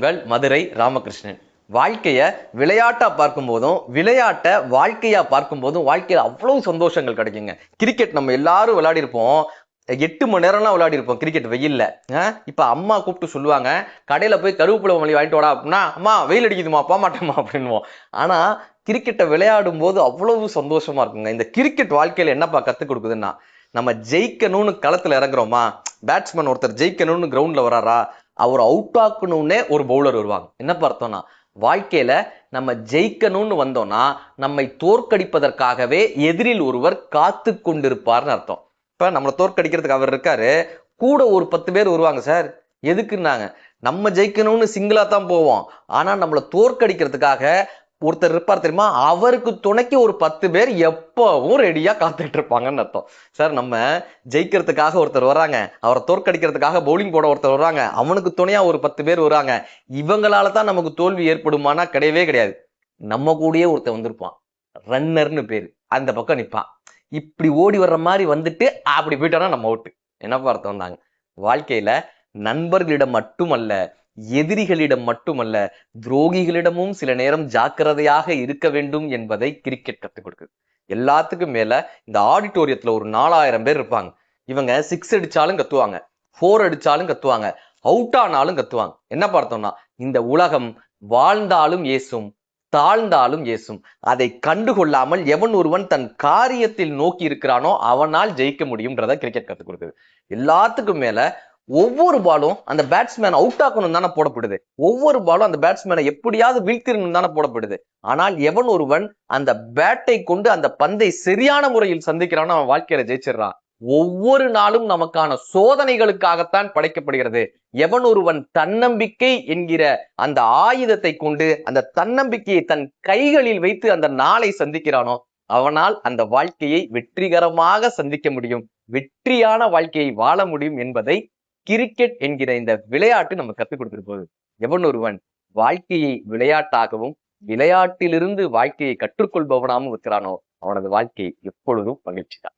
உங்கள் மதுரை ராமகிருஷ்ணன். வாழ்க்கைய விளையாட்டா பார்க்கும் போதும் விளையாட்டை வாழ்க்கையா பார்க்கும் போதும் வாழ்க்கையில அவ்வளவு சந்தோஷங்கள் கிடைக்குங்க. கிரிக்கெட் நம்ம எல்லாரும் விளையாடி இருப்போம். 8 மணி நேரம்லாம் விளையாடி இருப்போம் கிரிக்கெட் வெயில்ல. இப்ப அம்மா கூப்பிட்டு சொல்லுவாங்க, கடையில போய் கருவேப்பிலை மல்லி வாங்கிட்டு வாடா அப்படின்னா, அம்மா வெயில் அடிக்குதுமா போக மாட்டேமா அப்படின்வோம். ஆனா கிரிக்கெட்டை விளையாடும் போது அவ்வளவு சந்தோஷமா இருக்குங்க. இந்த கிரிக்கெட் வாழ்க்கையில என்னப்பா கத்துக் கொடுக்குதுன்னா, நம்ம ஜெயிக்கணும்னு களத்துல இறங்குறோமா, பேட்ஸ்மேன் ஒருத்தர் ஜெயிக்கணும்னு கிரவுண்ட்ல வராரா, அவர் அவுட் ஆக்கணும்னே ஒரு பவுலர் வருவாங்க. என்ன பார்த்தோம்னா, வாழ்க்கையில நம்ம ஜெயிக்கணும்னு வந்தோம்னா நம்மை தோற்கடிப்பதற்காகவே எதிரில் ஒருவர் காத்து கொண்டிருப்பார்னு அர்த்தம். இப்ப நம்மளை தோற்கடிக்கிறதுக்கு அவர் இருக்காரு, கூட ஒரு 10 பேர் வருவாங்க. சார் எதுக்குன்னாங்க, நம்ம ஜெயிக்கணும்னு சிங்கிளா தான் போவோம், ஆனா நம்மளை தோற்கடிக்கிறதுக்காக ஒருத்தர் இருப்பார் தெரியுமா, அவருக்கு துணைக்கு ஒரு 10 பேர் எப்பவும் ரெடியா காத்துட்டு இருப்பாங்கன்னு அர்த்தம். சார் நம்ம ஜெயிக்கிறதுக்காக ஒருத்தர் வர்றாங்க, அவரை தோற்கடிக்கிறதுக்காக பவுலிங் போட ஒருத்தர் வர்றாங்க, அவனுக்கு துணையா ஒரு 10 பேர் வர்றாங்க. இவங்களால தான் நமக்கு தோல்வி ஏற்படுமானா கிடையவே கிடையாது. நம்ம கூடயே ஒருத்தர் வந்திருப்பான், ரன்னர்னு பேரு, அந்த பக்கம் நிப்பான். இப்படி ஓடி வர்ற மாதிரி வந்துட்டு அப்படி போயிட்டோம்னா நம்ம அவுட்டு. என்னப்பா அர்த்தம் வந்தாங்க, வாழ்க்கையில நண்பர்களிடம் மட்டுமல்ல, எதிரிகளிடம் மட்டுமல்ல, துரோகிகளிடமும் சில நேரம் ஜாக்கிரதையாக இருக்க வேண்டும் என்பதை கிரிக்கெட் கற்றுக் கொடுக்குது. எல்லாத்துக்கும் மேல இந்த ஆடிட்டோரியத்துல ஒரு 4000 பேர் இருப்பாங்க. இவங்க 6 அடிச்சாலும் கத்துவாங்க, 4 அடிச்சாலும் கத்துவாங்க, அவுட் ஆனாலும் கத்துவாங்க. என்ன பார்த்தோம்னா, இந்த உலகம் வாழ்ந்தாலும் ஏசும், தாழ்ந்தாலும் ஏசும். அதை கண்டுகொள்ளாமல் எவன் ஒருவன் தன் காரியத்தில் நோக்கி இருக்கிறானோ அவனால் ஜெயிக்க முடியும்ன்றத கிரிக்கெட் கத்துக் கொடுக்குது. எல்லாத்துக்கும் மேல ஒவ்வொரு பாலும் அந்த பேட்ஸ்மேன் அவுட் ஆக்கணும் தானே போடப்படுது, ஒவ்வொரு பாலும் அந்த பேட்ஸ்மேனை எப்படியாவது வீழ்த்திடணும் தானே போடப்படுது. ஆனால் எவன் ஒருவன் அந்த பேட்டை கொண்டு அந்த பந்தை சரியான முறையில் சந்திக்கிறானோ அவன் வாழ்க்கையில ஜெயிச்சிடறான். ஒவ்வொரு நாளும் நமக்கான சோதனைகளுக்காகத்தான் படைக்கப்படுகிறது. எவன் ஒருவன் தன்னம்பிக்கை என்கிற அந்த ஆயுதத்தை கொண்டு அந்த தன்னம்பிக்கையை தன் கைகளில் வைத்து அந்த நாளை சந்திக்கிறானோ அவனால் அந்த வாழ்க்கையை வெற்றிகரமாக சந்திக்க முடியும், வெற்றியான வாழ்க்கையை வாழ முடியும் என்பதை கிரிக்கெட் என்கிற இந்த விளையாட்டு நம்ம கத்துக் கொடுத்துட்டு போகுது. எவன் ஒருவன் வாழ்க்கையை விளையாட்டாகவும் விளையாட்டிலிருந்து வாழ்க்கையை கற்றுக்கொள்பவனாகவும் இருக்கிறானோ அவனது வாழ்க்கை எப்பொழுதும் மகிழ்ச்சி தான்.